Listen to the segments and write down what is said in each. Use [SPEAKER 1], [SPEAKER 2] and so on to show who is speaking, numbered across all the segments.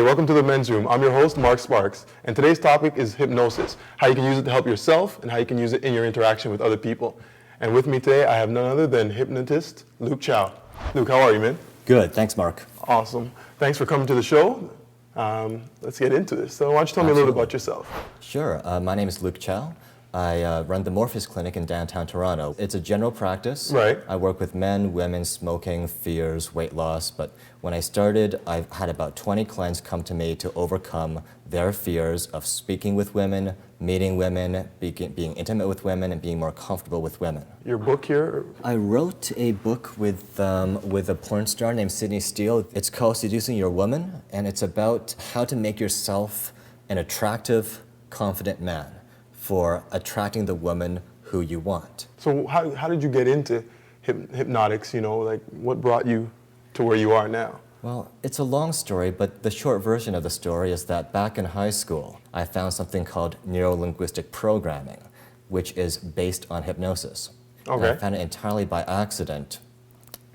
[SPEAKER 1] welcome to the Men's Room. I'm your host, Mark Sparks, and today's topic is hypnosis, how you can use it to help yourself and how you can use it in your interaction with other people. And with me today, I have none other than hypnotist Luke Chao. Luke, how are you, man?
[SPEAKER 2] Good, thanks, Mark.
[SPEAKER 1] Awesome. Thanks for coming to the show. Let's get into this. So why don't you tell me a little bit about yourself?
[SPEAKER 2] Sure. My name is Luke Chao. I run the Morpheus Clinic in downtown Toronto. It's a general practice.
[SPEAKER 1] Right.
[SPEAKER 2] I work with men, women, smoking, fears, weight loss. But when I started, I've had about 20 clients come to me to overcome their fears of speaking with women, meeting women, being intimate with women, and being more comfortable with women.
[SPEAKER 1] Your book here?
[SPEAKER 2] I wrote a book with a porn star named Sydney Steele. It's called Seducing Your Woman, and it's about how to make yourself an attractive, confident man for attracting the woman who you want.
[SPEAKER 1] So how did you get into hypnotics? You know, like what brought you to where you are now?
[SPEAKER 2] Well, it's a long story, but the short version of the story is that back in high school, I found something called neuro-linguistic programming, which is based on hypnosis.
[SPEAKER 1] Okay.
[SPEAKER 2] And I found it entirely by accident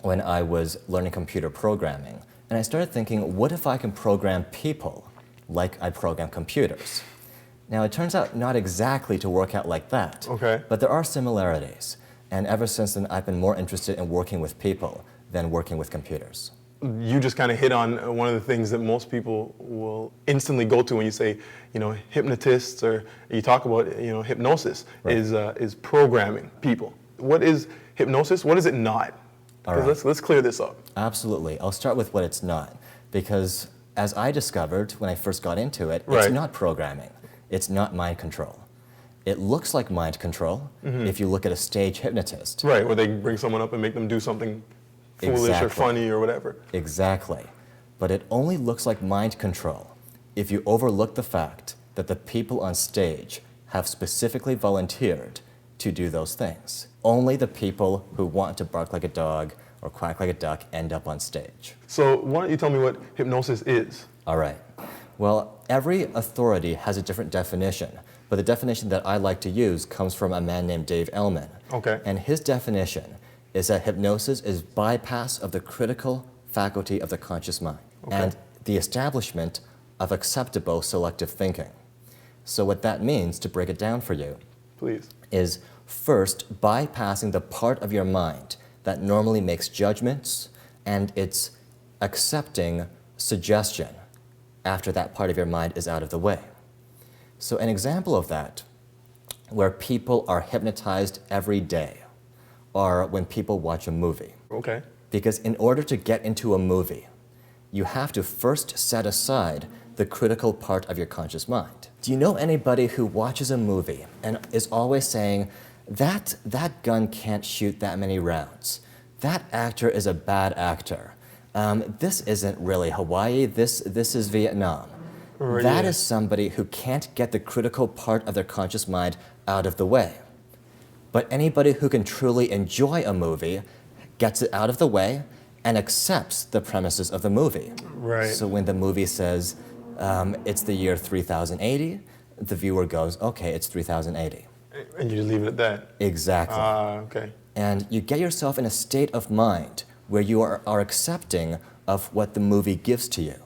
[SPEAKER 2] when I was learning computer programming. And I started thinking, what if I can program people like I program computers? Now, it turns out not exactly to work out like that,
[SPEAKER 1] Okay.
[SPEAKER 2] but there are similarities. And ever since then, I've been more interested in working with people than working with computers.
[SPEAKER 1] You just kind of hit on one of the things that most people will instantly go to when you say, you know, hypnotists, or you talk about, you know, hypnosis.
[SPEAKER 2] Right.
[SPEAKER 1] Is programming people. What is hypnosis? What is it not?
[SPEAKER 2] All right.
[SPEAKER 1] Let's clear this up.
[SPEAKER 2] Absolutely. I'll start with what it's not, because as I discovered when I first got into it,
[SPEAKER 1] Right.
[SPEAKER 2] it's not programming. It's not mind control. It looks like mind control if you look at a stage hypnotist.
[SPEAKER 1] Right, where they bring someone up and make them do something foolish or
[SPEAKER 2] Exactly.
[SPEAKER 1] funny or whatever.
[SPEAKER 2] Exactly. But it only looks like mind control if you overlook the fact that the people on stage have specifically volunteered to do those things. Only the people who want to bark like a dog or quack like a duck end up on stage.
[SPEAKER 1] So why don't you tell me what hypnosis is?
[SPEAKER 2] All right. Well, every authority has a different definition, but the definition that I like to use comes from a man named Dave Ellman.
[SPEAKER 1] Okay.
[SPEAKER 2] And his definition is that hypnosis is bypass of the critical faculty of the conscious mind and the establishment of acceptable selective thinking. So what that means, to break it down for you,
[SPEAKER 1] Please.
[SPEAKER 2] is first bypassing the part of your mind that normally makes judgments, and it's accepting suggestion after that part of your mind is out of the way. So an example of that, where people are hypnotized every day, are when people watch a movie.
[SPEAKER 1] Okay.
[SPEAKER 2] Because in order to get into a movie, you have to first set aside the critical part of your conscious mind. Do you know anybody who watches a movie and is always saying, that gun can't shoot that many rounds? That actor is a bad actor. This isn't really Hawaii, this is Vietnam.
[SPEAKER 1] Really?
[SPEAKER 2] That is somebody who can't get the critical part of their conscious mind out of the way. But anybody who can truly enjoy a movie gets it out of the way and accepts the premises of the movie.
[SPEAKER 1] Right.
[SPEAKER 2] So when the movie says it's the year 3080, the viewer goes, okay, it's 3080.
[SPEAKER 1] And you just leave it at that?
[SPEAKER 2] Exactly.
[SPEAKER 1] Okay.
[SPEAKER 2] And you get yourself in a state of mind where you are accepting of what the movie gives to you.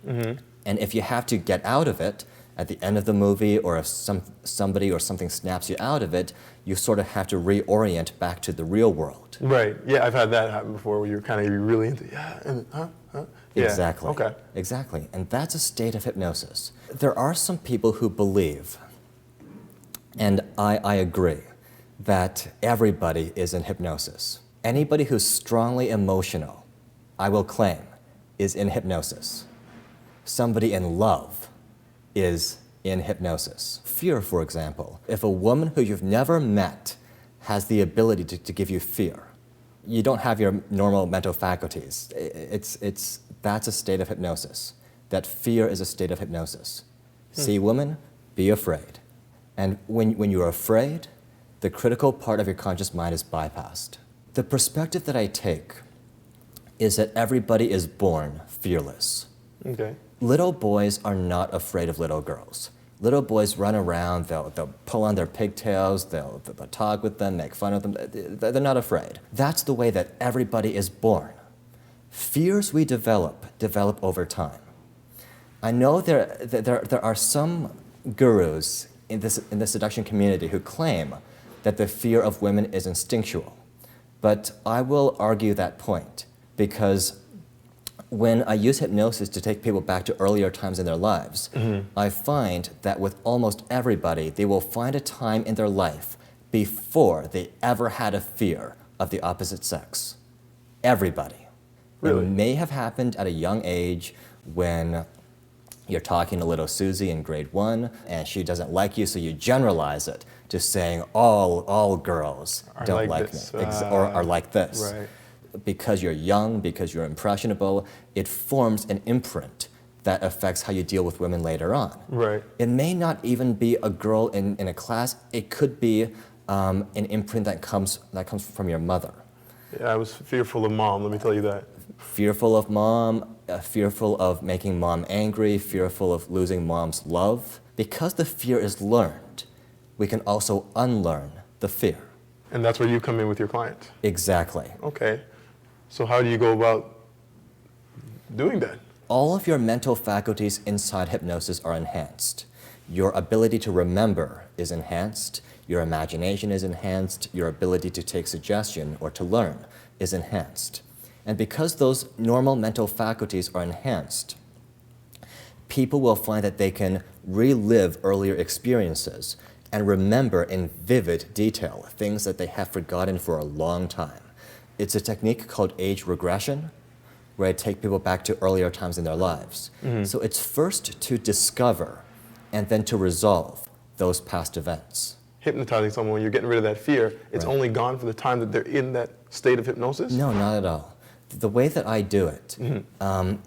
[SPEAKER 1] Mm-hmm.
[SPEAKER 2] And if you have to get out of it at the end of the movie, or if somebody or something snaps you out of it, you sort of have to reorient back to the real world.
[SPEAKER 1] Right. Yeah, I've had that happen before where you're kind of really into, Yeah.
[SPEAKER 2] Exactly.
[SPEAKER 1] Okay.
[SPEAKER 2] Exactly. And that's a state of hypnosis. There are some people who believe, and I agree, that everybody is in hypnosis. Anybody who's strongly emotional, I will claim, is in hypnosis. Somebody in love is in hypnosis. Fear, for example. If a woman who you've never met has the ability to give you fear, you don't have your normal mental faculties. That's a state of hypnosis. That fear is a state of hypnosis. See, woman, be afraid. And when you're afraid, the critical part of your conscious mind is bypassed. The perspective that I take is that everybody is born fearless.
[SPEAKER 1] Okay.
[SPEAKER 2] Little boys are not afraid of little girls. Little boys run around, they'll pull on their pigtails, they'll talk with them, make fun of them. They're not afraid. That's the way that everybody is born. Fears we develop over time. I know there are some gurus in the seduction community who claim that the fear of women is instinctual. But I will argue that point, because when I use hypnosis to take people back to earlier times in their lives, I find that with almost everybody, they will find a time in their life before they ever had a fear of the opposite sex. Everybody.
[SPEAKER 1] Really?
[SPEAKER 2] It may have happened at a young age when you're talking to little Susie in grade 1 and she doesn't like you, so you generalize it to saying all girls don't like me, or are like this.
[SPEAKER 1] Right.
[SPEAKER 2] Because you're young, because you're impressionable, it forms an imprint that affects how you deal with women later on.
[SPEAKER 1] Right.
[SPEAKER 2] It may not even be a girl in a class. It could be an imprint that comes from your mother.
[SPEAKER 1] Yeah, I was fearful of mom, let me tell you that.
[SPEAKER 2] Fearful of mom, fearful of making mom angry, fearful of losing mom's love. Because the fear is learned, we can also unlearn the fear.
[SPEAKER 1] And that's where you come in with your client.
[SPEAKER 2] Exactly.
[SPEAKER 1] Okay. So how do you go about doing that?
[SPEAKER 2] All of your mental faculties inside hypnosis are enhanced. Your ability to remember is enhanced, your imagination is enhanced, your ability to take suggestion or to learn is enhanced. And because those normal mental faculties are enhanced, people will find that they can relive earlier experiences and remember in vivid detail things that they have forgotten for a long time. It's a technique called age regression, where I take people back to earlier times in their lives. So it's first to discover and then to resolve those past events.
[SPEAKER 1] Hypnotizing someone, when you're getting rid of that fear, it's
[SPEAKER 2] Right.
[SPEAKER 1] only gone for the time that they're in that state of hypnosis?
[SPEAKER 2] No, not at all. The way that I do it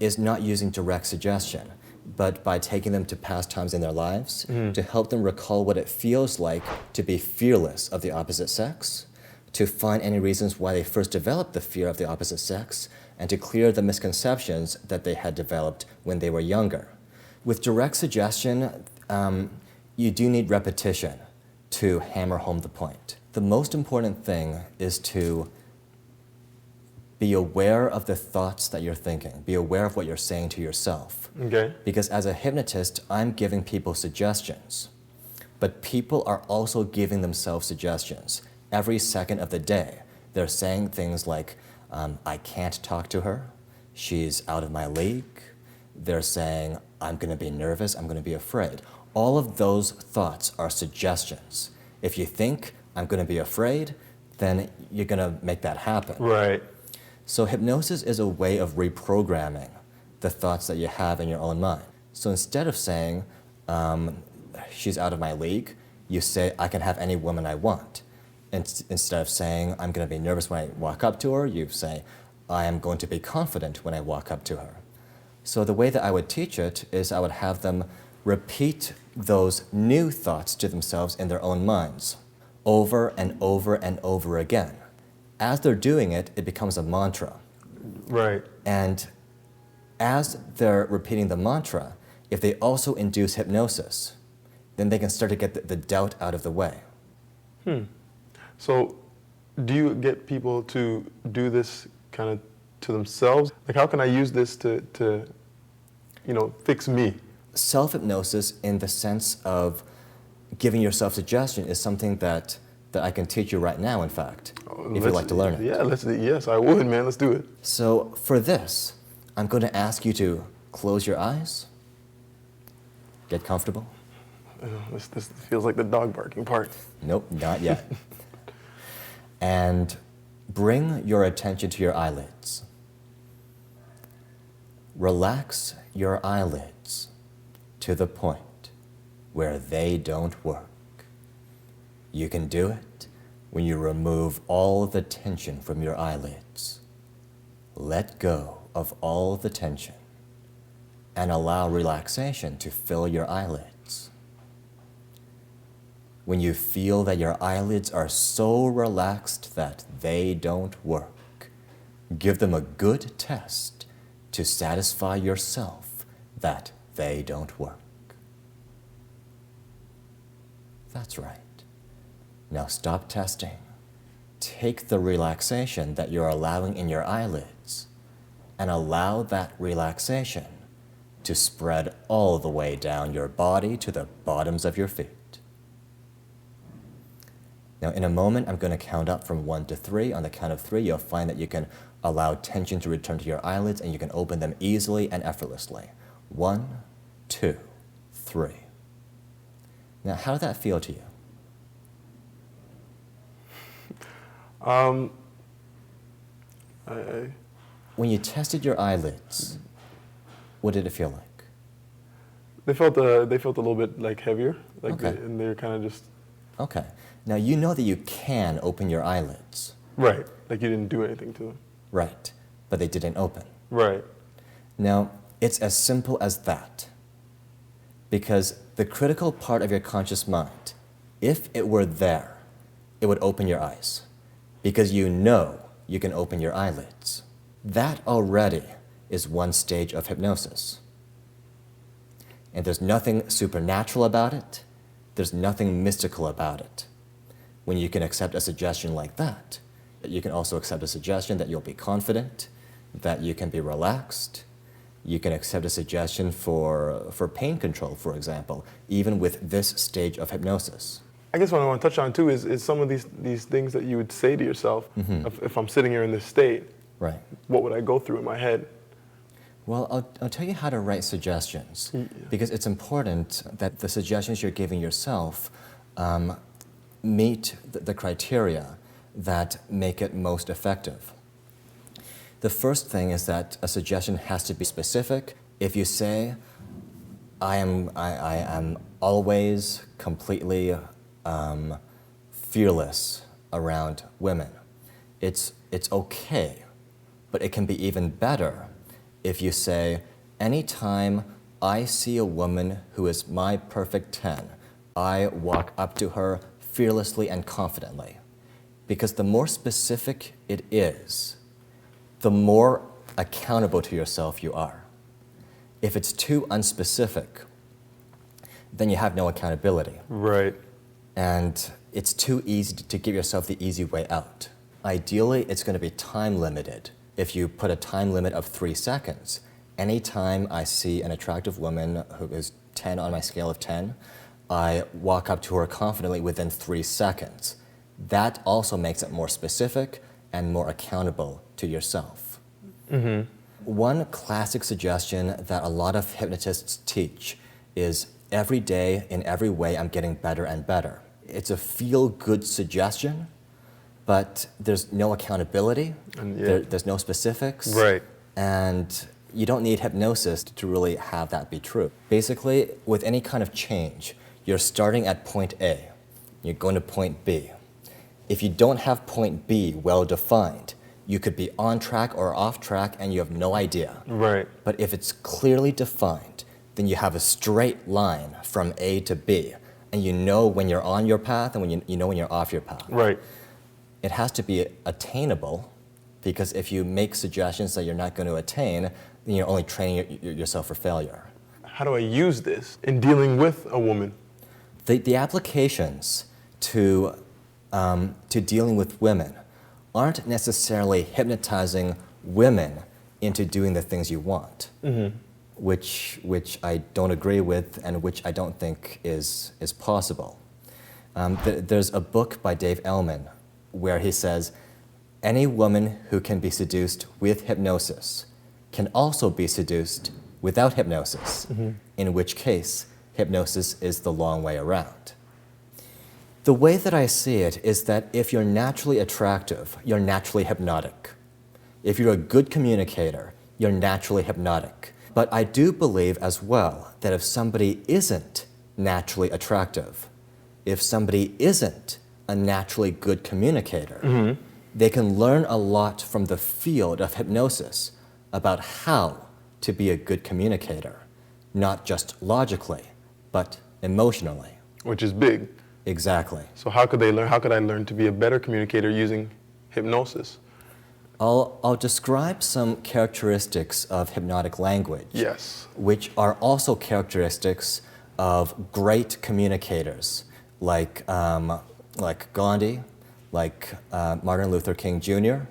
[SPEAKER 2] is not using direct suggestion, but by taking them to past times in their lives to help them recall what it feels like to be fearless of the opposite sex, to find any reasons why they first developed the fear of the opposite sex, and to clear the misconceptions that they had developed when they were younger. With direct suggestion, you do need repetition to hammer home the point. The most important thing is to be aware of the thoughts that you're thinking. Be aware of what you're saying to yourself.
[SPEAKER 1] Okay.
[SPEAKER 2] Because as a hypnotist, I'm giving people suggestions, but people are also giving themselves suggestions. Every second of the day, they're saying things like, I can't talk to her, she's out of my league. They're saying, I'm gonna be nervous, I'm gonna be afraid. All of those thoughts are suggestions. If you think, I'm gonna be afraid, then you're gonna make that happen.
[SPEAKER 1] Right.
[SPEAKER 2] So hypnosis is a way of reprogramming the thoughts that you have in your own mind. So instead of saying, she's out of my league, you say, I can have any woman I want. And instead of saying, I'm going to be nervous when I walk up to her, you say, I am going to be confident when I walk up to her. So the way that I would teach it is I would have them repeat those new thoughts to themselves in their own minds over and over and over again. As they're doing it, it becomes a mantra.
[SPEAKER 1] Right.
[SPEAKER 2] And as they're repeating the mantra, if they also induce hypnosis, then they can start to get the doubt out of the way.
[SPEAKER 1] So do you get people to do this kind of to themselves? Like, how can I use this to fix me?
[SPEAKER 2] Self-hypnosis, in the sense of giving yourself suggestion, is something that I can teach you right now, in fact, if you'd like to learn it.
[SPEAKER 1] Yeah, yes, I would, man. Let's do it.
[SPEAKER 2] So for this, I'm going to ask you to close your eyes, get comfortable.
[SPEAKER 1] This feels like the dog barking part.
[SPEAKER 2] Nope, not yet. And bring your attention to your eyelids. Relax your eyelids to the point where they don't work. You can do it when you remove all the tension from your eyelids. Let go of all the tension and allow relaxation to fill your eyelids. When you feel that your eyelids are so relaxed that they don't work, give them a good test to satisfy yourself that they don't work. That's right. Now stop testing. Take the relaxation that you're allowing in your eyelids and allow that relaxation to spread all the way down your body to the bottoms of your feet. Now, in a moment, I'm going to count up from 1 to 3. On the count of 3, you'll find that you can allow tension to return to your eyelids, and you can open them easily and effortlessly. 1, 2, 3. Now, how did that feel to you? When you tested your eyelids, what did it feel like?
[SPEAKER 1] They felt a little bit like heavier, like
[SPEAKER 2] Okay.
[SPEAKER 1] and they were kind of just
[SPEAKER 2] Okay. Now, you know that you can open your eyelids.
[SPEAKER 1] right, like you didn't do anything to them.
[SPEAKER 2] Right. But they didn't open.
[SPEAKER 1] Right.
[SPEAKER 2] Now, it's as simple as that. Because the critical part of your conscious mind, if it were there, it would open your eyes. Because you know you can open your eyelids. That already is one stage of hypnosis. And there's nothing supernatural about it. There's nothing mystical about it. When you can accept a suggestion like that, you can also accept a suggestion that you'll be confident, that you can be relaxed. You can accept a suggestion for pain control, for example, even with this stage of hypnosis.
[SPEAKER 1] I guess what I want to touch on too is some of these things that you would say to yourself. If I'm sitting here in this state,
[SPEAKER 2] Right.
[SPEAKER 1] what would I go through in my head?
[SPEAKER 2] Well, I'll tell you how to write suggestions, because it's important that the suggestions you're giving yourself meet the criteria that make it most effective. The first thing is that a suggestion has to be specific. If you say, I am always completely fearless around women, it's okay, but it can be even better if you say, anytime I see a woman who is my perfect 10, I walk up to her fearlessly and confidently. Because the more specific it is, the more accountable to yourself you are. If it's too unspecific, then you have no accountability.
[SPEAKER 1] Right.
[SPEAKER 2] And it's too easy to give yourself the easy way out. Ideally, it's going to be time limited. If you put a time limit of 3 seconds, anytime I see an attractive woman who is 10 on my scale of 10, I walk up to her confidently within 3 seconds. That also makes it more specific and more accountable to yourself. One classic suggestion that a lot of hypnotists teach is every day, in every way, I'm getting better and better. It's a feel-good suggestion, but there's no accountability, there's no specifics,
[SPEAKER 1] Right.
[SPEAKER 2] and you don't need hypnosis to really have that be true. Basically, with any kind of change, you're starting at point A, you're going to point B. If you don't have point B well defined, you could be on track or off track and you have no idea.
[SPEAKER 1] Right.
[SPEAKER 2] But if it's clearly defined, then you have a straight line from A to B, and you know when you're on your path and when you know when you're off your path.
[SPEAKER 1] Right.
[SPEAKER 2] It has to be attainable, because if you make suggestions that you're not going to attain, then you're only training yourself for failure.
[SPEAKER 1] How do I use this in dealing with a woman?
[SPEAKER 2] The applications to dealing with women aren't necessarily hypnotizing women into doing the things you want, which I don't agree with and which I don't think is possible. There's a book by Dave Ellman where he says, any woman who can be seduced with hypnosis can also be seduced without hypnosis, in which case hypnosis is the long way around. The way that I see it is that if you're naturally attractive, you're naturally hypnotic. If you're a good communicator, you're naturally hypnotic. But I do believe as well that if somebody isn't naturally attractive, if somebody isn't a naturally good communicator, they can learn a lot from the field of hypnosis about how to be a good communicator, not just logically, but emotionally.
[SPEAKER 1] Which is big.
[SPEAKER 2] Exactly.
[SPEAKER 1] So how could they learn? How could I learn to be a better communicator using hypnosis?
[SPEAKER 2] I'll describe some characteristics of hypnotic language,
[SPEAKER 1] Yes.
[SPEAKER 2] which are also characteristics of great communicators, like Gandhi, like Martin Luther King Jr.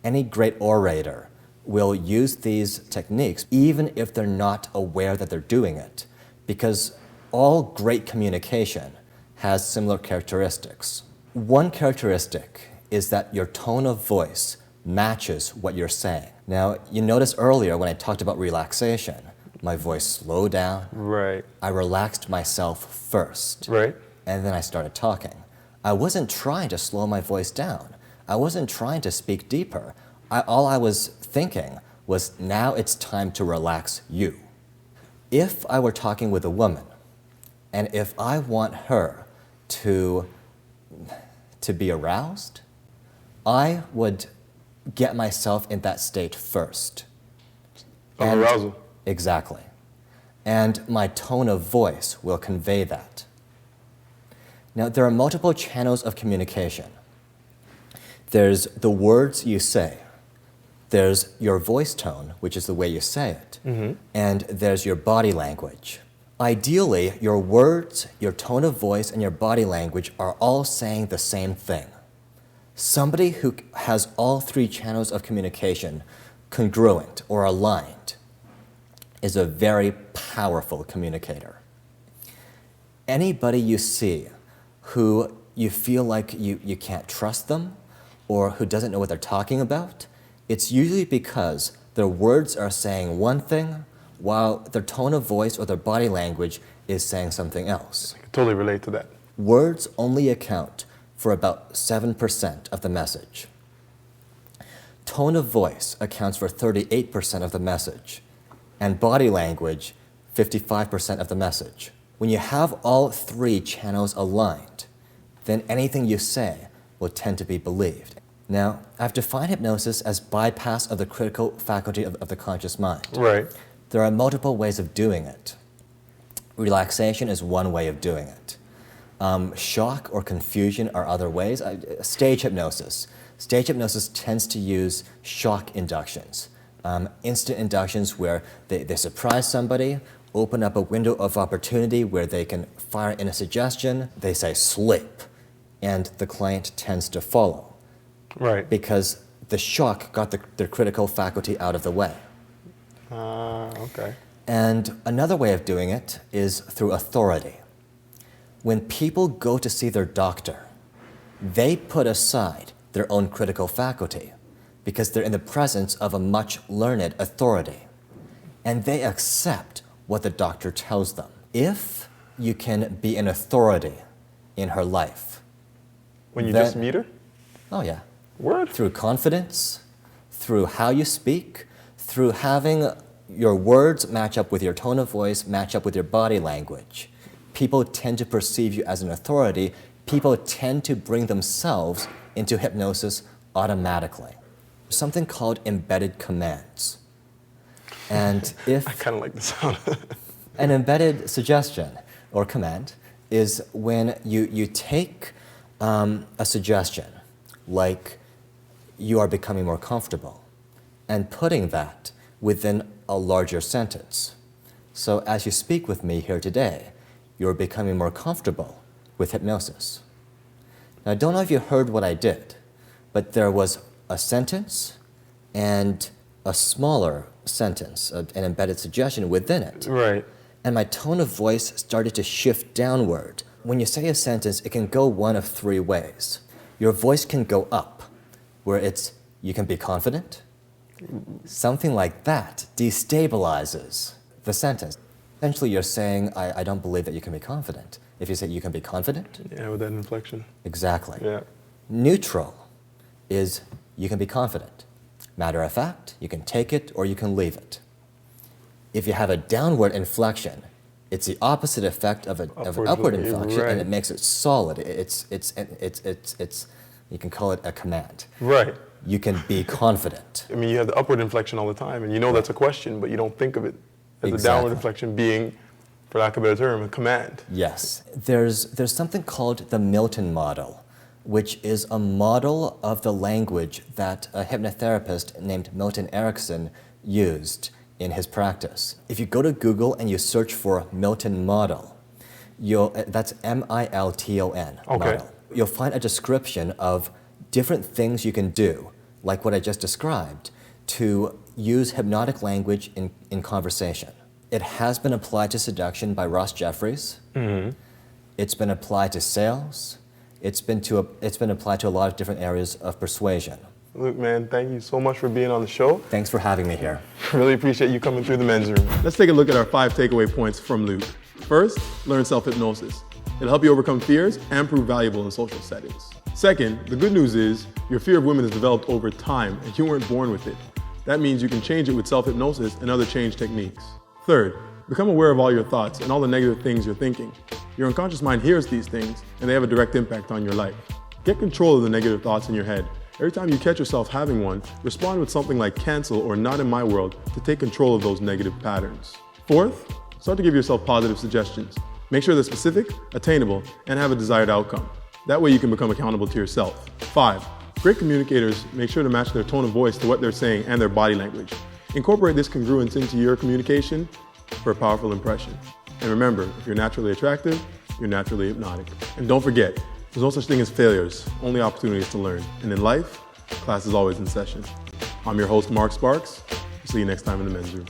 [SPEAKER 2] Any great orator will use these techniques even if they're not aware that they're doing it, because all great communication has similar characteristics. One characteristic is that your tone of voice matches what you're saying. Now, you noticed earlier when I talked about relaxation, my voice slowed down.
[SPEAKER 1] Right.
[SPEAKER 2] I relaxed myself first.
[SPEAKER 1] Right.
[SPEAKER 2] And then I started talking. I wasn't trying to slow my voice down. I wasn't trying to speak deeper. All I was thinking was, now it's time to relax you. If I were talking with a woman, and if I want her to be aroused, I would get myself in that state first.
[SPEAKER 1] Of arousal.
[SPEAKER 2] Exactly. And my tone of voice will convey that. Now, there are multiple channels of communication. There's the words you say. There's your voice tone, which is the way you say it. And there's your body language. Ideally, your words, your tone of voice, and your body language are all saying the same thing. Somebody who has all three channels of communication congruent or aligned is a very powerful communicator. Anybody you see who you feel like you can't trust them or who doesn't know what they're talking about, it's usually because their words are saying one thing while their tone of voice or their body language is saying something else.
[SPEAKER 1] I can totally relate to that.
[SPEAKER 2] Words only account for about 7% of the message. Tone of voice accounts for 38% of the message, and body language, 55% of the message. When you have all three channels aligned, then anything you say will tend to be believed. Now, I've defined hypnosis as bypass of the critical faculty of the conscious mind.
[SPEAKER 1] Right.
[SPEAKER 2] There are multiple ways of doing it. Relaxation is one way of doing it. Shock or confusion are other ways. Stage hypnosis. Stage hypnosis tends to use shock inductions. Instant inductions where they surprise somebody, open up a window of opportunity where they can fire in a suggestion, they say sleep, and the client tends to follow.
[SPEAKER 1] Right.
[SPEAKER 2] Because the shock got the critical faculty out of the way.
[SPEAKER 1] Okay.
[SPEAKER 2] And another way of doing it is through authority. When people go to see their doctor, they put aside their own critical faculty because they're in the presence of a much learned authority, and they accept what the doctor tells them. If you can be an authority in her life.
[SPEAKER 1] When you
[SPEAKER 2] then-
[SPEAKER 1] just meet her?
[SPEAKER 2] Oh yeah.
[SPEAKER 1] Word?
[SPEAKER 2] Through confidence, through how you speak, through having your words match up with your tone of voice, match up with your body language. People tend to perceive you as an authority. People tend to bring themselves into hypnosis automatically. Something called embedded commands. And if
[SPEAKER 1] I kind of like the sound.
[SPEAKER 2] an embedded suggestion or command is when you take a suggestion, like you are becoming more comfortable, and putting that within a larger sentence. So as you speak with me here today, you're becoming more comfortable with hypnosis. Now, I don't know if you heard what I did, but there was a sentence and a smaller sentence, an embedded suggestion within it.
[SPEAKER 1] Right.
[SPEAKER 2] And my tone of voice started to shift downward. When you say a sentence, it can go one of three ways. Your voice can go up, where it's, you can be confident. Something like that destabilizes the sentence. Essentially, you're saying, I don't believe that you can be confident. If you say you can be confident,
[SPEAKER 1] Yeah, with that inflection.
[SPEAKER 2] exactly.
[SPEAKER 1] Yeah.
[SPEAKER 2] Neutral is you can be confident. Matter of fact, you can take it or you can leave it. If you have a downward inflection, it's the opposite effect of an upward inflection,
[SPEAKER 1] right.
[SPEAKER 2] and it makes it solid. You can call it a command.
[SPEAKER 1] Right.
[SPEAKER 2] You can be confident.
[SPEAKER 1] I mean, you have the upward inflection all the time, and you know that's a question, but you don't think of it as the downward
[SPEAKER 2] Exactly.
[SPEAKER 1] inflection being, for lack of a better term, a command.
[SPEAKER 2] Yes. There's something called the Milton Model, which is a model of the language that a hypnotherapist named Milton Erickson used in his practice. If you go to Google and you search for Milton Model, that's M-I-L-T-O-N,
[SPEAKER 1] Okay.
[SPEAKER 2] model. You'll find a description of different things you can do, like what I just described, to use hypnotic language in conversation. It has been applied to seduction by Ross Jeffries. It's been applied to sales. It's been applied to a lot of different areas of persuasion.
[SPEAKER 1] Luke, man, thank you so much for being on the show.
[SPEAKER 2] Thanks for having me here.
[SPEAKER 1] Really appreciate you coming through the men's room. Let's take a look at our 5 takeaway points from Luke. First, learn self-hypnosis. It'll help you overcome fears and prove valuable in social settings. Second, the good news is your fear of women has developed over time and you weren't born with it. That means you can change it with self-hypnosis and other change techniques. Third, become aware of all your thoughts and all the negative things you're thinking. Your unconscious mind hears these things and they have a direct impact on your life. Get control of the negative thoughts in your head. Every time you catch yourself having one, respond with something like cancel or not in my world to take control of those negative patterns. Fourth, start to give yourself positive suggestions. Make sure they're specific, attainable, and have a desired outcome. That way you can become accountable to yourself. 5, great communicators make sure to match their tone of voice to what they're saying and their body language. Incorporate this congruence into your communication for a powerful impression. And remember, if you're naturally attractive, you're naturally hypnotic. And don't forget, there's no such thing as failures, only opportunities to learn. And in life, class is always in session. I'm your host, Mark Sparks. See you next time in the men's room.